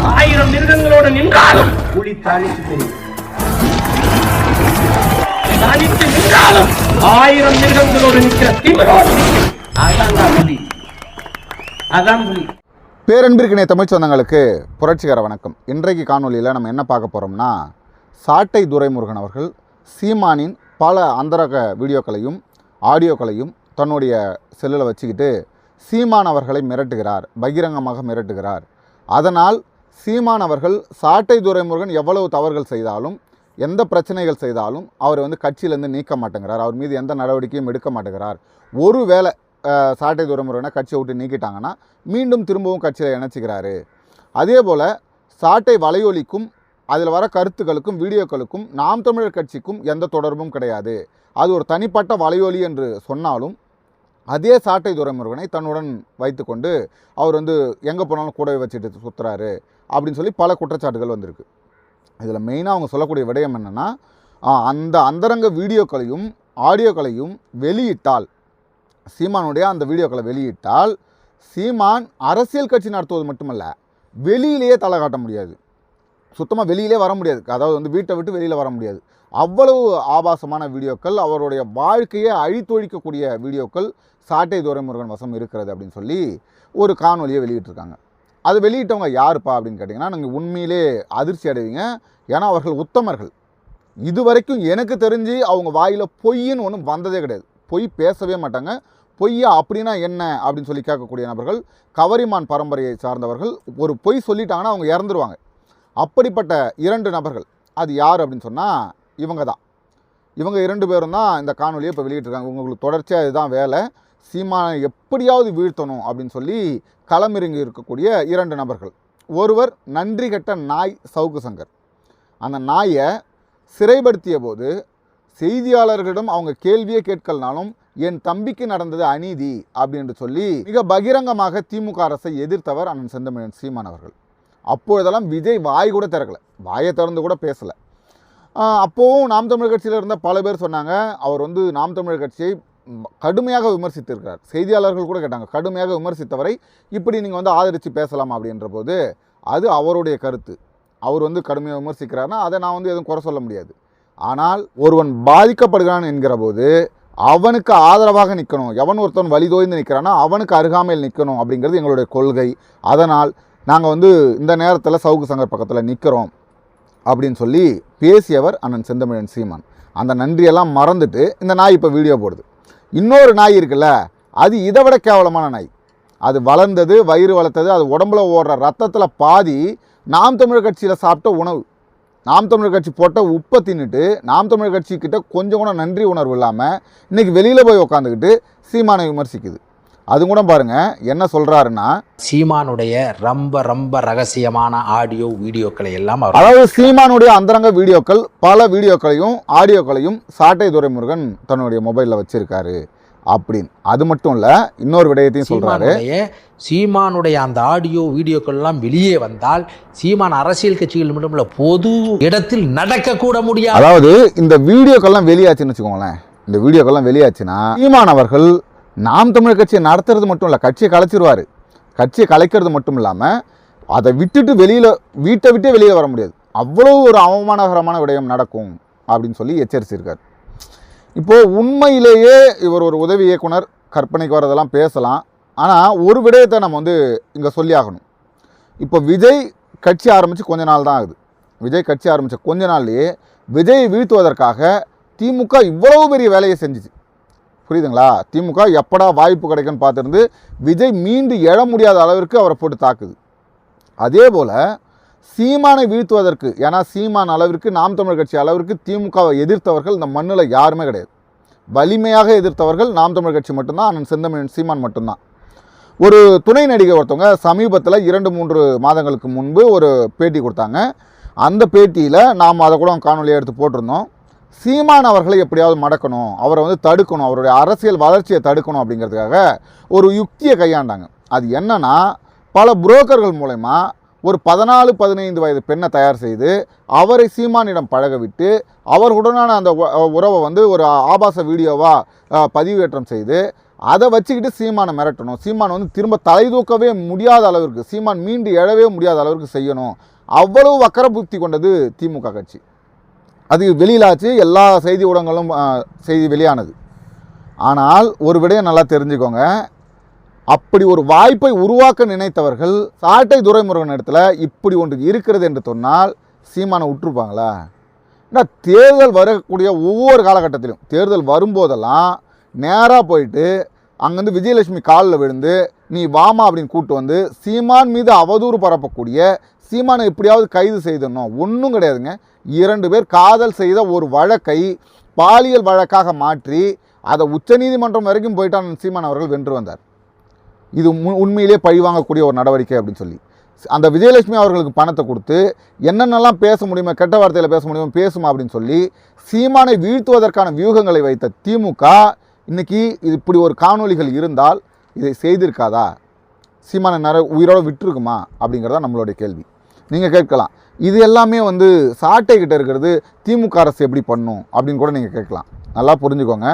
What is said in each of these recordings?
1000 மிருகங்களோடு நின்றாலும் புலி தனித்து தெரியும். தனித்து நின்றாலும் 1000 மிருகங்களோடு நிற்கிற திமிரோடு அதான் புலி. அதான் புலி. பேரன்பிற்கிணைய தமிழ் சொந்தங்களுக்கு புரட்சிகர வணக்கம். இன்றைக்கு காணொலியில் நம்ம என்ன பார்க்க போகிறோம்னா, சாட்டை துரைமுருகன் அவர்கள் சீமானின் பல அந்தரக வீடியோக்களையும் ஆடியோக்களையும் தன்னுடைய செல்லில் வச்சுக்கிட்டு சீமான் அவர்களை மிரட்டுகிறார், பகிரங்கமாக மிரட்டுகிறார். அதனால் சீமான் அவர்கள் சாட்டை துரைமுருகன் எவ்வளவு தவறுகள் செய்தாலும், எந்த பிரச்சனைகள் செய்தாலும் அவர் கட்சியிலேருந்து நீக்க மாட்டேங்கிறார், அவர் மீது எந்த நடவடிக்கையும் எடுக்க மாட்டேங்கிறார். ஒரு வேளை சாட்டை துரைமுருகனை கட்சியை விட்டு நீக்கிட்டாங்கன்னா மீண்டும் திரும்பவும் கட்சியில் இணைச்சிக்கிறாரு. அதே போல் சாட்டை வலையொலிக்கும் அதில் வர கருத்துக்களுக்கும் வீடியோக்களுக்கும் நாம் தமிழர் கட்சிக்கும் எந்த தொடர்பும் கிடையாது. அது ஒரு தனிப்பட்ட வலையொலி என்று சொன்னாலும் அதே சாட்டை துரைமுருகனை தன்னுடன் வைத்துக்கொண்டு அவர் எங்கே போனாலும் கூடவே வச்சுட்டு சுற்றுறாரு அப்படின்னு சொல்லி பல குற்றச்சாட்டுகள் வந்திருக்கு. இதில் மெயினாக அவங்க சொல்லக்கூடிய விடயம் என்னென்னா, அந்த அந்தரங்க வீடியோக்களையும் ஆடியோக்களையும் வெளியிட்டால், சீமானுடைய அந்த வீடியோக்களை வெளியிட்டால் சீமான் அரசியல் கட்சி நடத்துவது மட்டுமல்ல, வெளியிலேயே தலை காட்ட முடியாது, சுத்தமாக வெளியிலே வர முடியாது. அதாவது வீட்டை விட்டு வெளியில் வர முடியாது. அவ்வளவு ஆபாசமான வீடியோக்கள், அவருடைய வாழ்க்கையை அழித்தொழிக்கக்கூடிய வீடியோக்கள் சாட்டை துரைமுருகன் வசம் இருக்கிறது அப்படின்னு சொல்லி ஒரு காணொலியை வெளியிட்டிருக்காங்க. அது வெளியிட்டவங்க யாருப்பா அப்படின்னு கேட்டிங்கன்னா, நீங்கள் உண்மையிலே அதிர்ச்சி அடைவீங்க. ஏன்னா அவர்கள் உத்தமர்கள். இதுவரைக்கும் எனக்கு தெரிஞ்சு அவங்க வாயில் பொய்ன்னு ஒன்றும் வந்ததே கிடையாது. பொய் பேசவே மாட்டாங்க. பொய்யா அப்படின்னா என்ன அப்படின்னு சொல்லி கேட்கக்கூடிய நபர்கள் கவரிமான் பரம்பரையை சார்ந்தவர்கள். ஒரு பொய் சொல்லிட்டாங்கன்னா அவங்க இறந்துருவாங்க. அப்படிப்பட்ட 2 நபர்கள். அது யார் அப்படின்னு சொன்னால் இவங்க தான். இவங்க 2 பேரும் தான் இந்த காணொலியை இப்போ வெளியிட்டிருக்காங்க. உங்களுக்கு தொடர்ச்சியாக இதுதான் வேலை. சீமானை எப்படியாவது வீழ்த்தணும் அப்படின்னு சொல்லி களமிறங்கி இருக்கக்கூடிய 2 நபர்கள். ஒருவர் நன்றி கெட்ட நாய் சவுக்கு சங்கர். அந்த நாயை சிறைப்படுத்திய போது செய்தியாளர்களிடம் அவங்க கேள்வியே கேட்கலனாலும் என் தம்பிக்கு நடந்தது அநீதி அப்படின்னு சொல்லி மிக பகிரங்கமாக திமுக அரசை எதிர்த்தவர் அண்ணன் செந்தமிழன் சீமான் அவர்கள். அப்பொழுதெல்லாம் விஜய் வாய் கூட திறக்கலை, வாயை திறந்து கூட பேசலை. அப்போவும் நாம் தமிழர் கட்சியில் இருந்த பல பேர் சொன்னாங்க, அவர் நாம் தமிழர் கட்சியை கடுமையாக விமர்சித்திருக்கிறார். செய்தியாளர்கள் கூட கேட்டாங்க, கடுமையாக விமர்சித்தவரை இப்படி நீங்கள் ஆதரித்து பேசலாமா அப்படின்ற போது அது அவருடைய கருத்து. அவர் கடுமையாக விமர்சிக்கிறார்னா அதை நான் எதுவும் குறை சொல்ல முடியாது. ஆனால் ஒருவன் பாதிக்கப்படுகிறான் என்கிற போது அவனுக்கு ஆதரவாக நிற்கணும். எவன் ஒருத்தன் வழிதோய்ந்து நிற்கிறான்னா அவனுக்கு அருகாமையில் நிற்கணும் அப்படிங்கிறது எங்களுடைய கொள்கை. அதனால் நாங்கள் இந்த நேரத்தில் சவுக்கு சங்கர் பக்கத்தில் நிற்கிறோம் அப்படின்னு சொல்லி பேசியவர் அண்ணன் செந்தமிழன் சீமான். அந்த நன்றியெல்லாம் மறந்துட்டு இந்த நாய் இப்போ வீடியோ போடுது. இன்னொரு நாய் இருக்குல்ல, அது இதை விட கேவலமான நாய். அது வளர்ந்தது, வயிறு வளர்த்தது, அது உடம்புல ஓடுற ரத்தத்தில் பாதி நாம் தமிழர் கட்சியில் சாப்பிட்ட உணவு. நாம் தமிழர் கட்சி போட்ட உப்பை தின்னுட்டு நாம் தமிழர் கட்சிக்கிட்ட கொஞ்சம் கூட நன்றி உணர்வு இல்லாமல் இன்றைக்கி வெளியில் போய் உட்காந்துக்கிட்டு சீமானை விமர்சிக்குது. அது கூட பாருங்கள் என்ன சொல்கிறாருன்னா, சீமானுடைய ரொம்ப ரொம்ப ரகசியமான ஆடியோ வீடியோக்களை எல்லாம், அதாவது சீமானுடைய அந்தரங்க வீடியோக்கள், பல வீடியோக்களையும் ஆடியோக்களையும் சாட்டை துரைமுருகன் தன்னுடைய மொபைலில் வச்சுருக்காரு அப்படின்னு. அது மட்டும் இல்லை, இன்னொரு விடயத்தையும் சொல்கிறாரு. சீமானுடைய அந்த ஆடியோ வீடியோக்கள் எல்லாம் வெளியே வந்தால் சீமான் அரசியல் கட்சிகள் மட்டும் பொது இடத்தில் நடக்கக்கூட முடியாது. அதாவது இந்த வீடியோக்கள்லாம் வெளியாச்சுன்னு வச்சுக்கோங்களேன், இந்த வீடியோக்கள்லாம் வெளியாச்சுன்னா சீமான் அவர்கள் நாம் தமிழர் கட்சியை நடத்துறது மட்டும் இல்லை, கட்சியை கலைச்சிருவார். கட்சியை கலைக்கிறது மட்டும் இல்லாமல் அதை விட்டுட்டு வீட்டை விட்டே வெளியே வர முடியாது. அவ்வளோ ஒரு அவமானகரமான விடயம் நடக்கும் அப்படின்னு சொல்லி எச்சரிச்சிருக்கார். இப்போது உண்மையிலேயே இவர் ஒரு உதவி இயக்குனர், கற்பனைக்கு வரதெல்லாம் பேசலாம். ஆனால் ஒரு விடயத்தை நம்ம இங்கே சொல்லி ஆகணும். இப்போ விஜய் கட்சி ஆரம்பித்து கொஞ்ச நாள் தான் ஆகுது. விஜய் கட்சி ஆரம்பித்த கொஞ்ச நாள்லேயே விஜயை வீழ்த்துவதற்காக திமுக இவ்வளவு பெரிய வேலையை செஞ்சிச்சு. புரியுதுங்களா? திமுக எப்படா வாய்ப்பு கிடைக்குன்னு பார்த்துருந்து விஜய் மீண்டு எழ முடியாத அளவிற்கு அவரை போட்டு தாக்குது. அதே போல் சீமானை வீழ்த்துவதற்கு, ஏன்னா சீமான் அளவிற்கு நாம் தமிழர் கட்சி அளவிற்கு திமுகவை எதிர்த்தவர்கள் இந்த மண்ணில் யாருமே கிடையாது. வலிமையாக எதிர்த்தவர்கள் நாம் தமிழர் கட்சி மட்டும்தான், அண்ணன் செந்தமிழன் சீமான் மட்டும்தான். ஒரு துணை நடிகை ஒருத்தவங்க சமீபத்தில் 2-3 மாதங்களுக்கு முன்பு ஒரு பேட்டி கொடுத்தாங்க. அந்த பேட்டியில் நாம் அதை கூட காணொலியை எடுத்து போட்டிருந்தோம். சீமான் அவர்களை எப்படியாவது மடக்கணும், அவரை தடுக்கணும், அவருடைய அரசியல் வளர்ச்சியை தடுக்கணும் அப்படிங்கிறதுக்காக ஒரு யுக்தியை கையாண்டாங்க. அது என்னன்னா, பல புரோக்கர்கள் மூலமா ஒரு 14-15 வயது பெண்ணை தயார் செய்து அவரை சீமானிடம் பழக விட்டு அவர்களுடனான அந்த உறவை ஒரு ஆபாச வீடியோவாக பதிவேற்றம் செய்து அதை வச்சுக்கிட்டு சீமானை மிரட்டணும். சீமான் வந்து திரும்ப தலை தூக்கவே முடியாத அளவிற்கு, சீமான் மீண்டு எழவே முடியாத அளவிற்கு செய்யணும். அவ்வளவு வக்கர புத்தி கொண்டது திமுக கட்சி. அது வெளியிலாச்சு, எல்லா செய்தி ஊடகங்களும் செய்தி வெளியானது. ஆனால் ஒரு விடயம் நல்லா தெரிஞ்சுக்கோங்க, அப்படி ஒரு வாய்ப்பை உருவாக்க நினைத்தவர்கள் சாட்டை துரைமுருகன் இடத்துல இப்படி ஒன்று இருக்கிறது என்று சொன்னால் சீமானை விட்டுருப்பாங்களா? ஏன்னா தேர்தல் வரக்கூடிய ஒவ்வொரு காலகட்டத்திலும், தேர்தல் வரும்போதெல்லாம் நேராக போயிட்டு அங்கேருந்து விஜயலட்சுமி காலில் விழுந்து நீ வாமா அப்படின்னு கூப்பிட்டு வந்து சீமான் மீது அவதூறு பரப்பக்கூடிய, சீமானை எப்படியாவது கைது செய்தணும். ஒன்றும் கிடையாதுங்க. 2 பேர் காதல் செய்த ஒரு வழக்கை பாலியல் வழக்காக மாற்றி அதை உச்சநீதிமன்றம் வரைக்கும் போயிட்டான் சீமான் அவர்கள் வென்று வந்தார். இது உண்மையிலே பழிவாங்கக்கூடிய ஒரு நடவடிக்கை அப்படின்னு சொல்லி அந்த விஜயலட்சுமி அவர்களுக்கு பணத்தை கொடுத்து என்னென்னலாம் பேச முடியுமா, கெட்ட வார்த்தையில் பேச முடியுமா பேசுமா அப்படின்னு சொல்லி சீமானை வீழ்த்துவதற்கான வியூகங்களை வைத்த திமுக இன்றைக்கி இப்படி ஒரு காணொளிகள் இருந்தால் இதை செய்திருக்காதா? சீமானை உயிரோடு விட்டுருக்குமா அப்படிங்கிறதா நம்மளுடைய கேள்வி. நீங்கள் கேட்கலாம், இது எல்லாமே வந்து சாட்டை கிட்ட இருக்கிறது திமுக அரசு எப்படி பண்ணும் அப்படின்னு கூட நீங்கள் கேட்கலாம். நல்லா புரிஞ்சுக்கோங்க,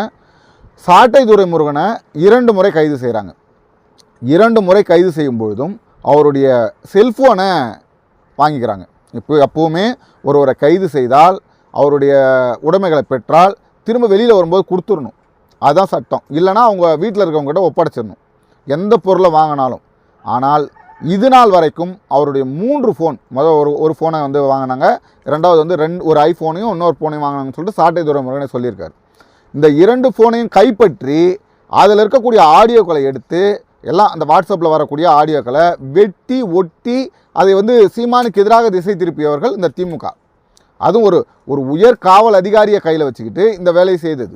சாட்டை துரைமுருகனை 2 முறை கைது செய்கிறாங்க. 2 முறை கைது செய்யும் பொழுதும் அவருடைய செல்ஃபோனை வாங்கிக்கிறாங்க. எப்போவுமே ஒருவரை கைது செய்தால் அவருடைய உடைமைகளை பெற்றால் திரும்ப வெளியில் வரும்போது கொடுத்துடணும். அதுதான் சட்டம். இல்லைனா அவங்க வீட்டில் இருக்கவங்ககிட்ட ஒப்படைச்சிடணும் எந்த பொருளை வாங்கினாலும். ஆனால் இது நாள் வரைக்கும் அவருடைய 3 ஃபோன், ஒரு ஃபோனை வந்து வாங்கினாங்க, 2வது வந்து ஒரு ஐஃபோனையும் இன்னொரு ஃபோனையும் வாங்கினாங்கன்னு சொல்லிட்டு சாட்டை துரைமுருகனே சொல்லியிருக்காரு. இந்த 2 ஃபோனையும் கைப்பற்றி அதில் இருக்கக்கூடிய ஆடியோக்களை எடுத்து எல்லாம் அந்த வாட்ஸ்அப்பில் வரக்கூடிய ஆடியோக்களை வெட்டி ஒட்டி அதை வந்து சீமானுக்கு எதிராக திசை திருப்பியவர்கள் இந்த திமுக. அதுவும் ஒரு உயர் காவல் அதிகாரியை கையில் வச்சுக்கிட்டு இந்த வேலையை செய்தது.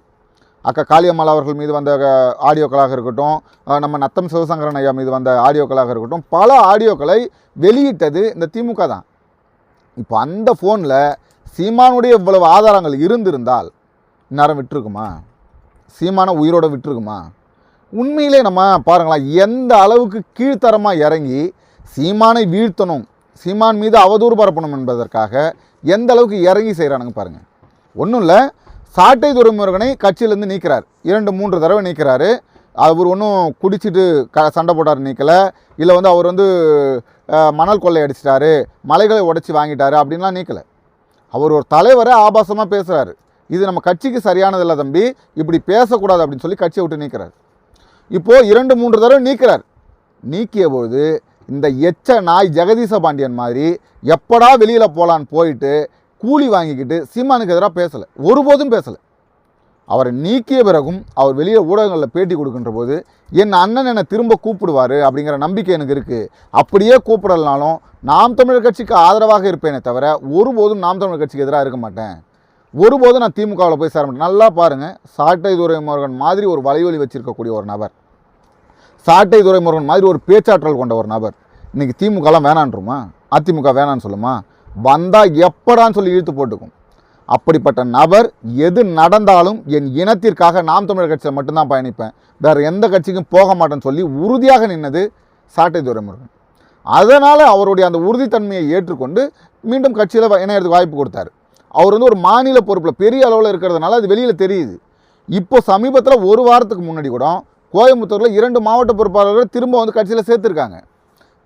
அக்கா காளியம்மாள் அவர்கள் மீது வந்த ஆடியோக்களாக இருக்கட்டும், நம்ம நத்தம் சிவசங்கரன் ஐயா மீது வந்த ஆடியோக்களாக இருக்கட்டும், பல ஆடியோக்களை வெளியிட்டது இந்த திமுக தான். இப்போ அந்த ஃபோனில் சீமானுடைய இவ்வளவு ஆதாரங்கள் இருந்திருந்தால் இந்நேரம் விட்டுருக்குமா? சீமான உயிரோட விட்டுருக்குமா? உண்மையிலே நம்ம பாருங்களா, எந்த அளவுக்கு கீழ்த்தரமாக இறங்கி சீமானை வீழ்த்தணும், சீமான் மீது அவதூறு பரப்பணும் என்பதற்காக எந்த அளவுக்கு இறங்கி செய்கிறானுங்க பாருங்கள். ஒன்றும் இல்லை, சாட்டை துரைமுருகனை கட்சியிலேருந்து நீக்கிறார், 2-3 தடவை நீக்கிறாரு. அவர் ஒன்றும் குடிச்சிட்டு சண்டை போட்டார் நீக்கலை, இல்லை வந்து அவர் வந்து மணல் கொள்ளை அடிச்சிட்டாரு, மலைகளை உடைச்சி வாங்கிட்டாரு அப்படின்லாம் நீக்கலை. அவர் ஒரு தலைவரை ஆபாசமாக பேசுகிறாரு. இது நம்ம கட்சிக்கு சரியானதில்லை தம்பி, இப்படி பேசக்கூடாது அப்படின்னு சொல்லி கட்சியை விட்டு நீக்கிறார். இப்போது 2-3 தடவை நீக்கிறார். நீக்கிய போது இந்த எச்ச நாய் ஜெகதீச பாண்டியன் மாதிரி எப்படா வெளியில் போகலான்னு போயிட்டு கூலி வாங்கிக்கிட்டு சீமானுக்கு எதிராக பேசலை, ஒருபோதும் பேசலை. அவரை நீக்கிய பிறகும் அவர் வெளியே ஊடகங்களில் பேட்டி கொடுக்கின்ற போது என் அண்ணன் என்னை திரும்ப கூப்பிடுவார் அப்படிங்கிற நம்பிக்கை எனக்கு இருக்குது. அப்படியே கூப்பிடலனாலும் நாம் தமிழர் கட்சிக்கு ஆதரவாக இருப்பேனே தவிர ஒருபோதும் நாம் தமிழர் கட்சிக்கு எதிராக இருக்க மாட்டேன், ஒருபோதும் நான் திமுகவில் போய் சேர மாட்டேன். நல்லா பாருங்கள், சாட்டை துரைமுருகன் மாதிரி ஒரு வலையொலி வச்சிருக்கக்கூடிய ஒரு நபர், சாட்டை துரைமுருகன் மாதிரி ஒரு பேச்சாற்றல் கொண்ட ஒரு நபர் இன்றைக்கி திமுகலாம் வேணான்றுமா? அதிமுக வேணான்னு சொல்லுமா? வந்தால் எப்படான்னு சொல்லி இழுத்து போட்டுக்கும். அப்படிப்பட்ட நபர் எது நடந்தாலும் என் இனத்திற்காக நாம் தமிழர் கட்சியில் மட்டும்தான் பயணிப்பேன், வேறு எந்த கட்சிக்கும் போக மாட்டேன்னு சொல்லி உறுதியாக நின்னது சாட்டை துரைமுருகன். அதனால் அவருடைய அந்த உறுதித்தன்மையை ஏற்றுக்கொண்டு மீண்டும் கட்சியில் இணையறதுக்கு வாய்ப்பு கொடுத்தாரு. அவர் வந்து ஒரு மாநில பொறுப்பில் பெரிய அளவில் இருக்கிறதுனால அது வெளியில் தெரியுது. இப்போ சமீபத்தில் 1 வாரத்துக்கு முன்னாடி கூட கோயம்புத்தூரில் 2 மாவட்ட பொறுப்பாளர்கள் திரும்ப வந்து கட்சியில் சேர்த்துருக்காங்க.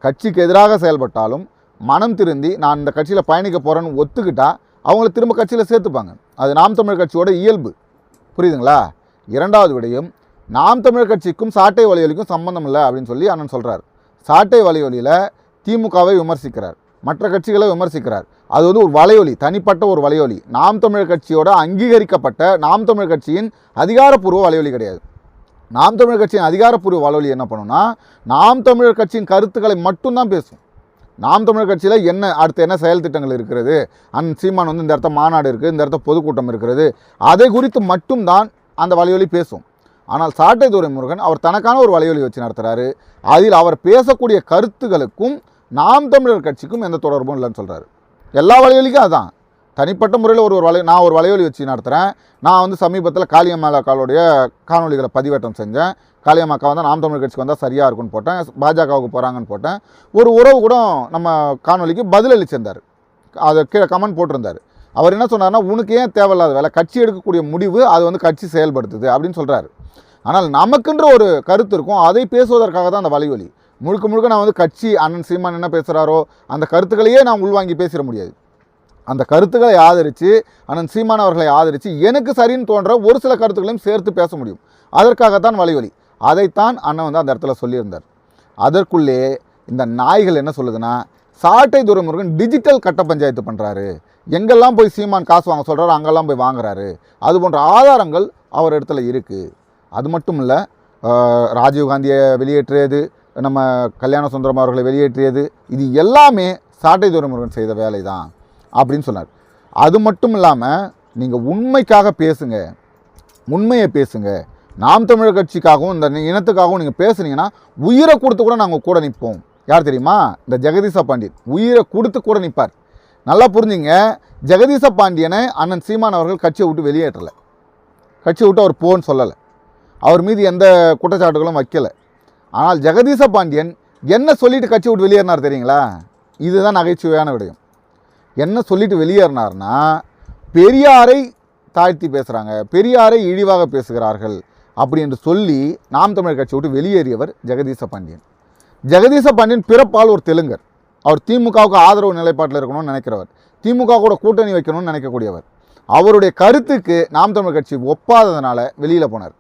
கட்சிக்கு எதிராக செயல்பட்டாலும் மனம் திருந்தி நான் இந்த கட்சியில் பயணிக்க போகிறேன்னு ஒத்துக்கிட்டா அவங்கள திரும்ப கட்சியில் சேர்த்துப்பாங்க. அது நாம் தமிழர் கட்சியோட இயல்பு. புரியுதுங்களா? 2வது விடயம், நாம் தமிழர் கட்சிக்கும் சாட்டை வலையொலிக்கும் சம்பந்தம் இல்லை அப்படின்னு சொல்லி அண்ணன் சொல்கிறார். சாட்டை வலையொலியில் திமுகவை விமர்சிக்கிறார், மற்ற கட்சிகளை விமர்சிக்கிறார். அது வந்து ஒரு வலையொலி, தனிப்பட்ட ஒரு வலையொலி. நாம் தமிழர் கட்சியோட அங்கீகரிக்கப்பட்ட நாம் தமிழர் கட்சியின் அதிகாரப்பூர்வ வலையொலி கிடையாது. நாம் தமிழர் கட்சியின் அதிகாரப்பூர்வ வலையொலி என்ன பண்ணுன்னா, நாம் தமிழர் கட்சியின் கருத்துக்களை மட்டும்தான் பேசும். நாம் தமிழர் கட்சியில் என்ன அடுத்து என்ன செயல் திட்டங்கள் இருக்கிறது, சீமான் வந்து இந்த இடத்த மாநாடு இருக்குது, இந்த இடத்த பொதுக்கூட்டம் இருக்கிறது, அதை குறித்து மட்டும்தான் அந்த வலையொலி பேசும். ஆனால் சாட்டை துரைமுருகன் அவர் தனக்கான ஒரு வலையொலி வச்சு நடத்துகிறாரு. அதில் அவர் பேசக்கூடிய கருத்துக்களுக்கும் நாம் தமிழர் கட்சிக்கும் எந்த தொடர்பும் இல்லைன்னு சொல்கிறாரு. எல்லா வலையொலிக்கும் அதுதான். தனிப்பட்ட முறையில் நான் ஒரு வலையொலி வச்சு நடத்துகிறேன். நான் வந்து சமீபத்தில் காளியம்மாளுடைய காணொலிகளை பதிவேற்றம் செஞ்சேன். காளியம்மாக்கா வந்து நாம் தமிழர் கட்சிக்கு வந்தால் சரியாக இருக்குன்னு போட்டேன், பாஜகவுக்கு போகிறாங்கன்னு போட்டேன். ஒரு உறவு கூட நம்ம காணொலிக்கு பதிலளிச்சிருந்தார், அதை கீழே கமெண்ட் போட்டிருந்தார். அவர் என்ன சொன்னார்னா, உனக்கு ஏன் தேவையில்லாத வேலை, கட்சி எடுக்கக்கூடிய முடிவு அது வந்து கட்சி செயல்படுத்துது அப்படின்னு சொல்கிறாரு. ஆனால் நமக்குன்ற ஒரு கருத்து இருக்கும், அதை பேசுவதற்காக தான் அந்த வலைவலி. முழுக்க முழுக்க நான் வந்து கட்சி அண்ணன் சீமான் என்ன பேசுகிறாரோ அந்த கருத்துக்களையே நான் உள்வாங்கி பேசிட முடியாது. அந்த கருத்துக்களை ஆதரித்து அண்ணன் சீமான் அவர்களை ஆதரித்து எனக்கு சரின்னு தோன்ற ஒரு சில கருத்துக்களையும் சேர்த்து பேச முடியும். அதற்காகத்தான் வலைவலி. அதைத்தான் அண்ணன் வந்து அந்த இடத்துல சொல்லியிருந்தார். அதற்குள்ளே இந்த நாய்கள் என்ன சொல்லுதுன்னா, சாட்டை துரைமுருகன் டிஜிட்டல் கட்ட பஞ்சாயத்து பண்ணுறாரு, எங்கெல்லாம் போய் சீமான் காசு வாங்க சொல்கிறாரு அங்கெல்லாம் போய் வாங்குறாரு, அது போன்ற ஆதாரங்கள் அவர் இடத்துல இருக்குது. அது மட்டும் இல்லை, ராஜீவ்காந்தியை வெளியேற்றியது, நம்ம கல்யாண சுந்தரம் அவர்களை வெளியேற்றியது, இது எல்லாமே சாட்டை துரைமுருகன் செய்த வேலை தான் அப்படின்னு சொன்னார். அது மட்டும் இல்லாமல் நீங்கள் உண்மைக்காக பேசுங்க, உண்மையை பேசுங்க. நாம் தமிழர் கட்சிக்காகவும் இந்த இனத்துக்காகவும் நீங்கள் பேசுனீங்கன்னா உயிரை கொடுத்து கூட நாங்கள் கூட நிற்போம். யார் தெரியுமா? இந்த ஜெகதீச பாண்டியன் உயிரை கொடுத்து கூட நிற்பார். நல்லா புரிஞ்சுங்க, ஜெகதீச பாண்டியனை அண்ணன் சீமான் அவர்கள் கட்சியை விட்டு வெளியேற்றலை, கட்சியை விட்டு அவர் போன்னு சொல்லலை, அவர் மீது எந்த குற்றச்சாட்டுகளும் வைக்கலை. ஆனால் ஜெகதீச பாண்டியன் என்ன சொல்லிட்டு கட்சி விட்டு வெளியேறினார் தெரியுங்களா? இதுதான் நகைச்சுவையான விடயம். என்ன சொல்லிட்டு வெளியேறினார்னா, பெரியாரை தாழ்த்தி பேசுகிறாங்க, பெரியாரை இழிவாக பேசுகிறார்கள் அப்படி என்று சொல்லி நாம் தமிழர் கட்சி விட்டு வெளியேறியவர் ஜெகதீச பாண்டியன். ஜெகதீச பாண்டியன் பிறப்பால் ஒரு தெலுங்கர். அவர் திமுகவுக்கு ஆதரவு நிலைப்பாட்டில் இருக்கணும்னு நினைக்கிறவர், திமுக கூட கூட்டணி வைக்கணும்னு நினைக்கக்கூடியவர். அவருடைய கருத்துக்கு நாம் தமிழர் கட்சி ஒப்பாததுனால வெளியில் போனார்.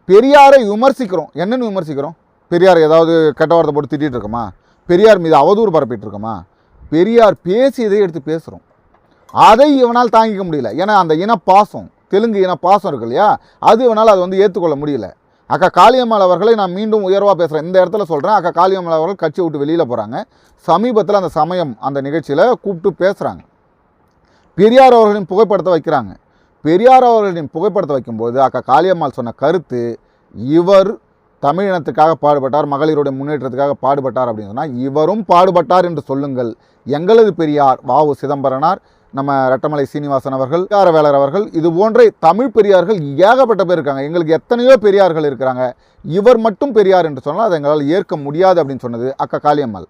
பெரியாரை விமர்சிக்கிறோம், என்னென்னு விமர்சிக்கிறோம்? பெரியார் ஏதாவது கெட்ட வார்த்தை போட்டு திட்டிகிட்டு இருக்கோமா? பெரியார் மீது அவதூறு பரப்பிட்டு இருக்கோமா? பெரியார் பேசியதை எடுத்து பேசுகிறோம். அதை இவனால் தாங்கிக்க முடியல. ஏன்னா அந்த இனப்பாசம், தெலுங்கு இனப்பாசம் இருக்கு இல்லையா, அது இவனால் அது வந்து ஏற்றுக்கொள்ள முடியல. அக்கா காளியம்மாள் அவர்களை நான் மீண்டும் உயர்வாக பேசுகிறேன், இந்த இடத்துல சொல்கிறேன். அக்கா காளியம்மாள் அவர்கள் கட்சியை விட்டு வெளியில் போகிறாங்க. சமீபத்தில் அந்த சமயம் அந்த நிகழ்ச்சியில் கூப்பிட்டு பேசுகிறாங்க. பெரியார் அவர்களின் புகைப்படத்தை வைக்கிறாங்க. பெரியார் அவர்களின் புகைப்படத்தை வைக்கும்போது அக்கா காளியம்மாள் சொன்ன கருத்து, இவர் தமிழினத்துக்காக பாடுபட்டார், மகளிருடைய முன்னேற்றத்துக்காக பாடுபட்டார் அப்படின்னு சொன்னால் இவரும் பாடுபட்டார் என்று சொல்லுங்கள். எங்களது பெரியார் வ.உ. சிதம்பரனார், நம்ம ரெட்டமலை சீனிவாசன் அவர்கள், வேலர் அவர்கள், இது போன்ற தமிழ் பெரியார்கள் ஏகப்பட்ட பேர் இருக்காங்க. எங்களுக்கு எத்தனையோ பெரியார்கள் இருக்கிறாங்க, இவர் மட்டும் பெரியார் என்று சொன்னால் அதை எங்களால் ஏற்க முடியாது அப்படின்னு சொன்னது அக்கா காளியம்மாள்.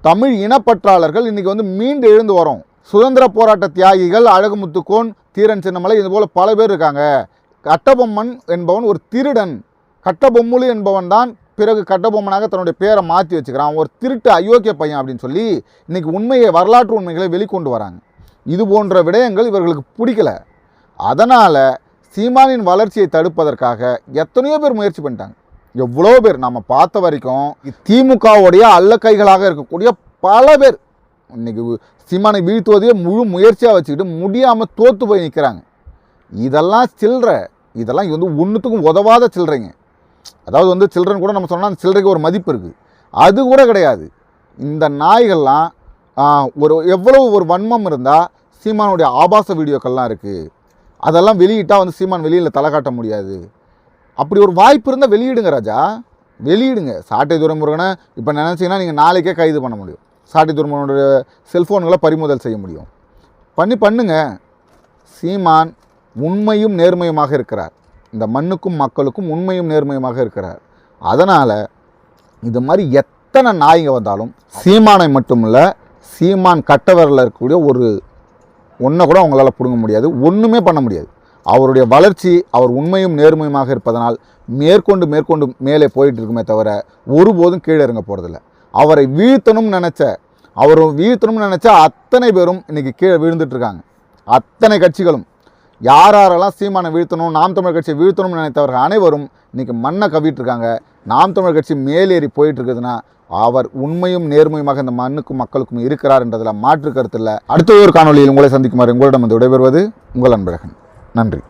தமிழ் இனப்பற்றாளர்கள் இன்றைக்கி வந்து மீண்டு எழுந்து வரோம். சுதந்திர போராட்ட தியாகிகள் அழகுமுத்துக்கோன், தீரன் சின்னமலை, இது போல் பல பேர் இருக்காங்க. கட்டபொம்மன் என்பவன் ஒரு திருடன், கட்டபொம்முலு என்பவன் தான் பிறகு கட்டபொம்மனாக தன்னுடைய பேரை மாற்றி வச்சுக்கிறான், ஒரு திருட்டு அயோக்கிய பையன் அப்படின்னு சொல்லி இன்றைக்கி உண்மையை, வரலாற்று உண்மைகளை வெளிக்கொண்டு வராங்க. இது போன்ற விடயங்கள் இவர்களுக்கு பிடிக்கல. அதனால் சீமானின் வளர்ச்சியை தடுப்பதற்காக எத்தனையோ பேர் முயற்சி பண்ணிட்டாங்க. எவ்வளோ பேர் நம்ம பார்த்த வரைக்கும் திமுகவுடைய அல்லக்கைகளாக இருக்கக்கூடிய பல பேர் இன்றைக்கி சீமானை வீழ்த்துவதையே முழு முயற்சியாக வச்சுக்கிட்டு முடியாமல் தோற்று போய் நிற்கிறாங்க. இதெல்லாம் சில்லறை, இதெல்லாம் இது வந்து ஒன்றுத்துக்கும் உதவாத சில்லறைங்க. அதாவது வந்து சில்ட்ரன் கூட நம்ம சொன்னால் அந்த சில்லறைக்கு ஒரு மதிப்பு இருக்குது, அது கூட கிடையாது. இந்த நாய்கள்லாம் எவ்வளவு ஒரு வன்மம் இருந்தால் சீமானுடைய ஆபாச வீடியோக்கள்லாம் இருக்குது, அதெல்லாம் வெளியிட்டால் வந்து சீமான் வெளியில் தலை காட்ட முடியாது. அப்படி ஒரு வாய்ப்பு இருந்தால் வெளியிடுங்க ராஜா, வெளியிடுங்க. சாட்டை துரைமுருகனை இப்போ நினச்சிங்கன்னா நீங்கள் நாளைக்கே கைது பண்ண முடியும், சாட்டை துரைமுருகனுடைய செல்ஃபோன்களை பறிமுதல் செய்ய முடியும். பண்ணுங்க. சீமான் உண்மையும் நேர்மையுமாக இருக்கிறார், இந்த மண்ணுக்கும் மக்களுக்கும் உண்மையும் நேர்மையுமாக இருக்கிறார். அதனால் இது மாதிரி எத்தனை நாய்ங்க வந்தாலும் சீமானை மட்டும் இல்லை, சீமான் கட்டவரில் இருக்கக்கூடிய ஒரு ஒன்றை கூட அவங்களால பிடுங்க முடியாது, ஒன்றுமே பண்ண முடியாது. அவருடைய வளர்ச்சி அவர் உண்மையும் நேர்மையுமாக இருப்பதனால் மேற்கொண்டு மேலே போயிட்டு இருக்குமே தவிர ஒருபோதும் கீழே இறங்க போகிறதில்ல. அவரை வீழ்த்தணும்னு நினச்ச அத்தனை பேரும் இன்றைக்கி கீழே விழுந்துட்டுருக்காங்க. அத்தனை கட்சிகளும் யாரெல்லாம் சீமானை வீழ்த்தணும், நாம் தமிழர் கட்சியை வீழ்த்தணும்னு நினைத்தவர்கள் அனைவரும் இன்றைக்கி மண்ணை கவிட்டுருக்காங்க. நாம் தமிழர் கட்சி மேலேறி போயிட்டு இருக்குதுன்னா அவர் உண்மையும் நேர்மையுமாக இந்த மண்ணுக்கும் மக்களுக்கும் இருக்கிறார் என்றதில் மாற்று கருத்து இல்லை. அடுத்த ஒரு காணொலியில் உங்களை சந்திக்குமாறு உங்களிடம் வந்து விடைபெறுவது உங்கள் அன்பழகன். நன்றி.